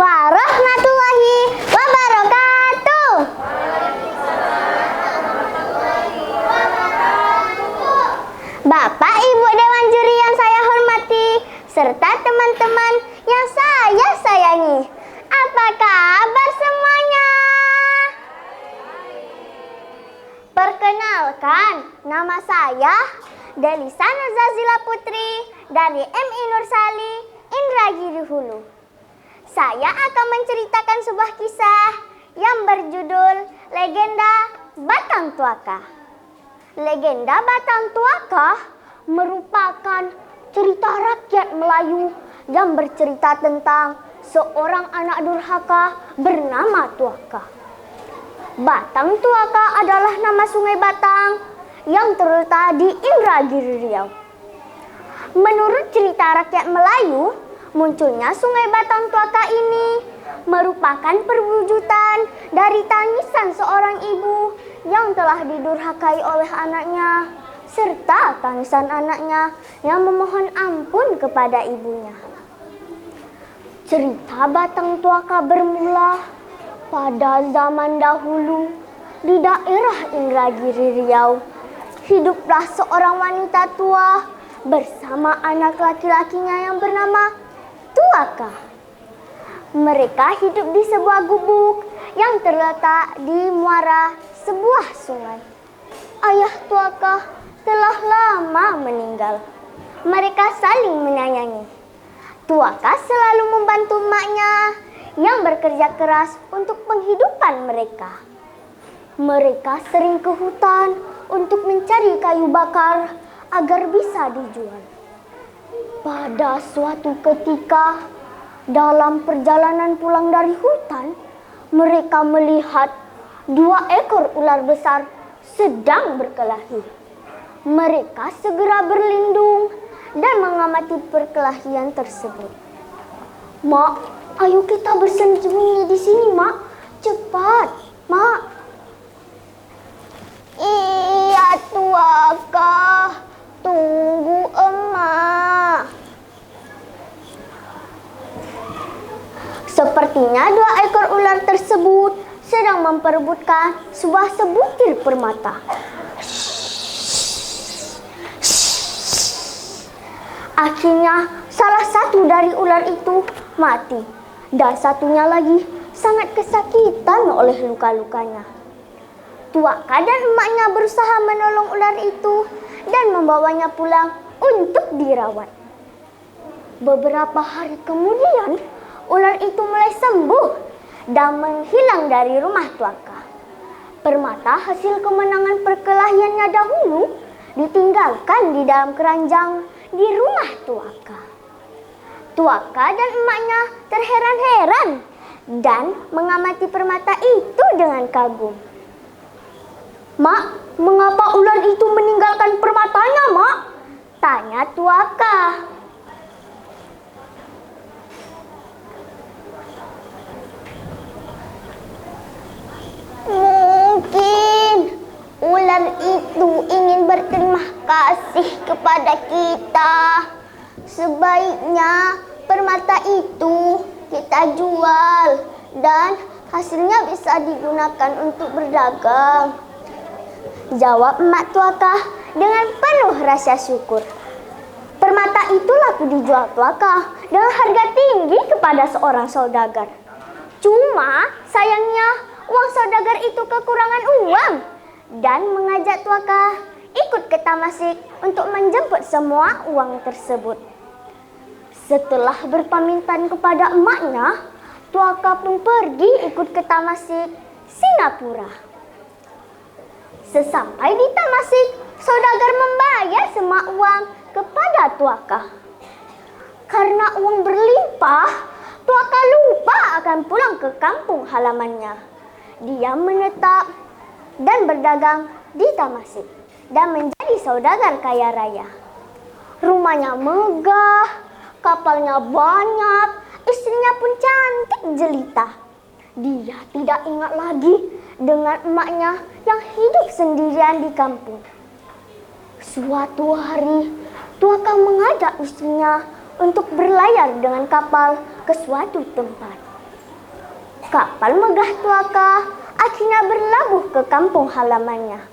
warahmatullahi wabarakatuh. Bapak Ibu Dewan Juri yang saya hormati, serta teman-teman yang saya sayangi. Apa kabar semuanya? Perkenalkan, nama saya Delisa Nurzazila Putri dari MI Nursali Indragiri Hulu. Saya akan menceritakan sebuah kisah yang berjudul Legenda Batang Tuaka. Legenda Batang Tuaka merupakan cerita rakyat Melayu yang bercerita tentang seorang anak durhaka bernama Tuaka. Batang Tuaka adalah nama sungai Batang yang terletak di Indragiri Riau. Menurut cerita rakyat Melayu, munculnya sungai Batang Tuaka ini merupakan perwujudan dari tangisan seorang ibu yang telah didurhakai oleh anaknya, serta tangisan anaknya yang memohon ampun kepada ibunya. Cerita Batang Tuaka bermula pada zaman dahulu di daerah Indragiri Riau. Hiduplah seorang wanita tua bersama anak laki-lakinya yang bernama Tuaka. Mereka hidup di sebuah gubuk yang terletak di muara sebuah sungai. Ayah Tuaka telah lama meninggal. Mereka saling menyayangi. Tuaka selalu membantu emaknya yang bekerja keras untuk penghidupan mereka. Mereka sering ke hutan untuk mencari kayu bakar agar bisa dijual. Pada suatu ketika, dalam perjalanan pulang dari hutan, mereka melihat 2 ekor ular besar sedang berkelahi. Mereka segera berlindung dan mengamati perkelahian tersebut. "Mak, ayo kita bersembunyi di sini, Mak. Cepat, Mak." "Iya, Tuaka. Tunggu, Emak." Sepertinya 2 ekor ular tersebut sedang memperebutkan sebuah sebutir permata. Akhirnya salah satu dari ular itu mati dan satunya lagi sangat kesakitan oleh luka-lukanya. Tuaka dan emaknya berusaha menolong ular itu dan membawanya pulang untuk dirawat. Beberapa hari kemudian, ular itu mulai sembuh dan menghilang dari rumah Tuaka. Permata hasil kemenangan perkelahiannya dahulu ditinggalkan di dalam keranjang di rumah Tuaka. Tuaka dan emaknya terheran-heran dan mengamati permata itu dengan kagum. "Mak, mengapa ular itu meninggalkan permatanya, Mak?" tanya Tuaka. "Mungkin ular itu ingin berterima kasih kepada kita. Sebaiknya permata itu kita jual dan hasilnya bisa digunakan untuk berdagang," jawab emak Tuaka dengan penuh rasa syukur. Permata itu laku dijual Tuaka dengan harga tinggi kepada seorang saudagar. Cuma sayangnya uang saudagar itu kekurangan uang dan mengajak Tuaka ikut ke Tamasik untuk menjemput semua uang tersebut. Setelah berpamitan kepada emaknya, Tuaka pun pergi ikut ke Tamasik, Singapura. Sesampai di Tamasik, saudagar membayar semua uang kepada Tuaka. Karena uang berlimpah, Tuaka lupa akan pulang ke kampung halamannya. Dia menetap dan berdagang di Tamasik dan menjadi saudagar kaya raya. Rumahnya megah, kapalnya banyak, istrinya pun cantik jelita. Dia tidak ingat lagi dengan emaknya yang hidup sendirian di kampung. Suatu hari, Tuaka mengajak istrinya untuk berlayar dengan kapal ke suatu tempat. Kapal megah Tuaka akhirnya berlabuh ke kampung halamannya.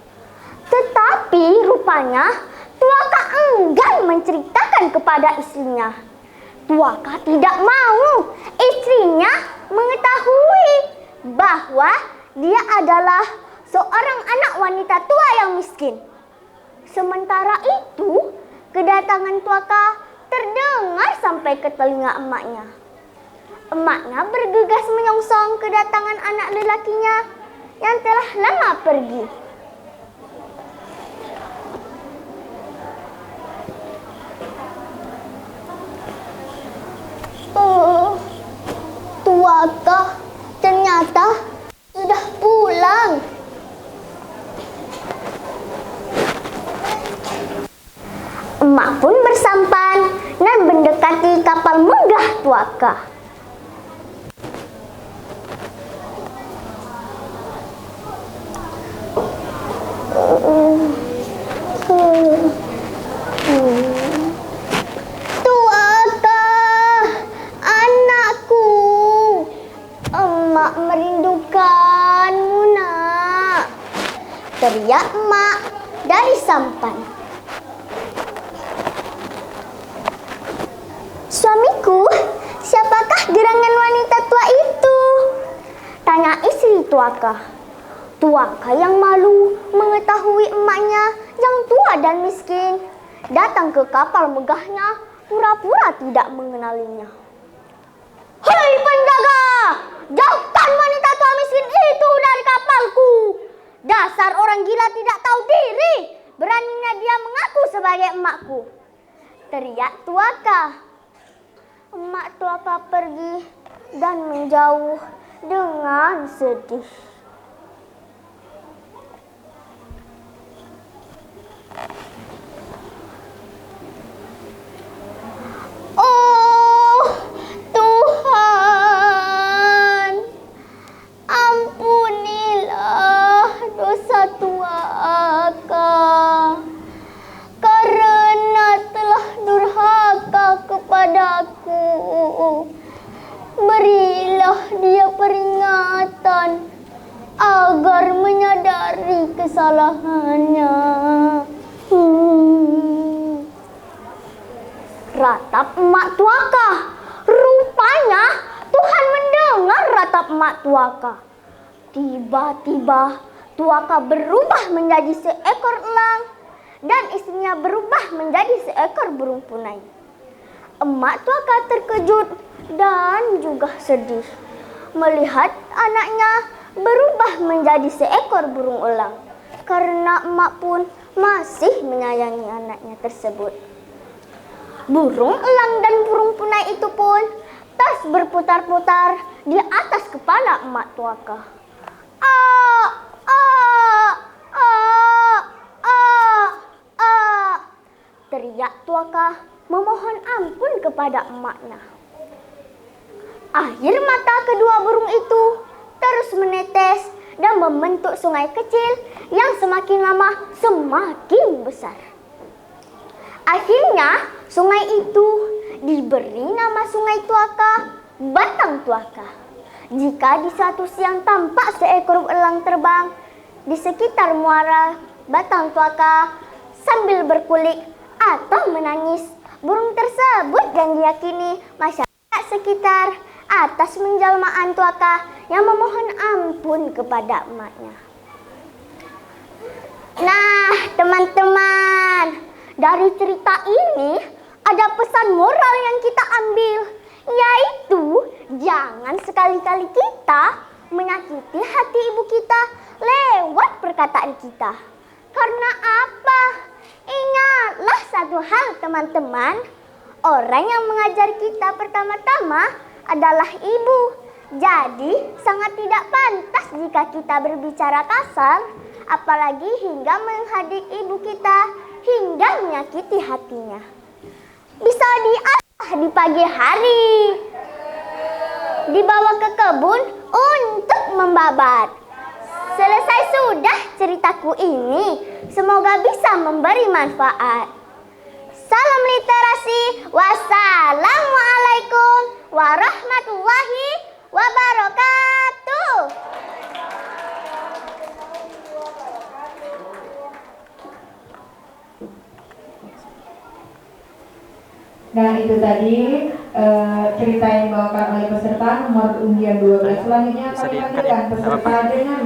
Tetapi rupanya Tuaka enggan menceritakan kepada istrinya. Tuaka tidak mau istrinya mengetahui bahwa dia adalah seorang anak wanita tua yang miskin. Sementara itu, kedatangan Tuaka terdengar sampai ke telinga emaknya. Emaknya bergegas menyongsong kedatangan anak lelakinya yang telah lama pergi. Tuaka ternyata sudah pulang. Emak pun bersampan dan mendekati kapal megah Tuaka. Tuaka, anakku, emak merindukanmu nak, teriak emak dari sampan. Suamiku, siapakah gerangan wanita tua itu? Tanya istri Tuaka. Tuaka yang malu mengetahui emaknya yang tua dan miskin datang ke kapal megahnya pura-pura tidak mengenalinya. Hei penjaga, jauhkan wanita tua miskin itu dari kapalku. Dasar orang gila tidak tahu diri, beraninya dia mengaku sebagai emakku, teriak Tuaka. Emak Tuaka pergi dan menjauh dengan sedih. Oh Tuhan, ampunilah dosa Tuaka karena telah durhaka kepadaku. Berilah dia peringatan agar menyadari kesalahannya. Ratap emak Tuaka. Rupanya Tuhan mendengar ratap emak Tuaka. Tiba-tiba Tuaka berubah menjadi seekor elang dan istrinya berubah menjadi seekor burung punai. Emak Tuaka terkejut dan juga sedih melihat anaknya berubah menjadi seekor burung elang, karena emak pun masih menyayangi anaknya tersebut. Burung elang dan burung punai itu pun terus berputar-putar di atas kepala emak Tuaka. Teriak Tuaka memohon ampun kepada emaknya. Air mata kedua burung itu terus menetes dan membentuk sungai kecil yang semakin lama semakin besar. Akhirnya sungai itu diberi nama Sungai Tuaka, Batang Tuaka. Jika di suatu siang tampak seekor elang terbang di sekitar muara Batang Tuaka sambil berkulik atau menangis, burung tersebut yang diyakini masyarakat sekitar atas menjelmaan Tuaka yang memohon ampun kepada emaknya. Nah, teman-teman, dari cerita ini ada pesan moral yang kita ambil, yaitu jangan sekali-kali kita menyakiti hati ibu kita lewat perkataan kita. Karena apa? Ingatlah satu hal, teman-teman, orang yang mengajar kita pertama-tama adalah ibu. Jadi sangat tidak pantas jika kita berbicara kasar, apalagi hingga menghadik ibu kita hingga menyakiti hatinya. Bisa diasah di pagi hari, dibawa ke kebun untuk membabat. Selesai sudah ceritaku ini, semoga bisa memberi manfaat. Salam literasi. Wassalamualaikum warahmatullahi wabarakatuh. Nah, itu tadi cerita yang dibawakan oleh peserta nomor undian 12. Selanjutnya kami panggilkan peserta dengan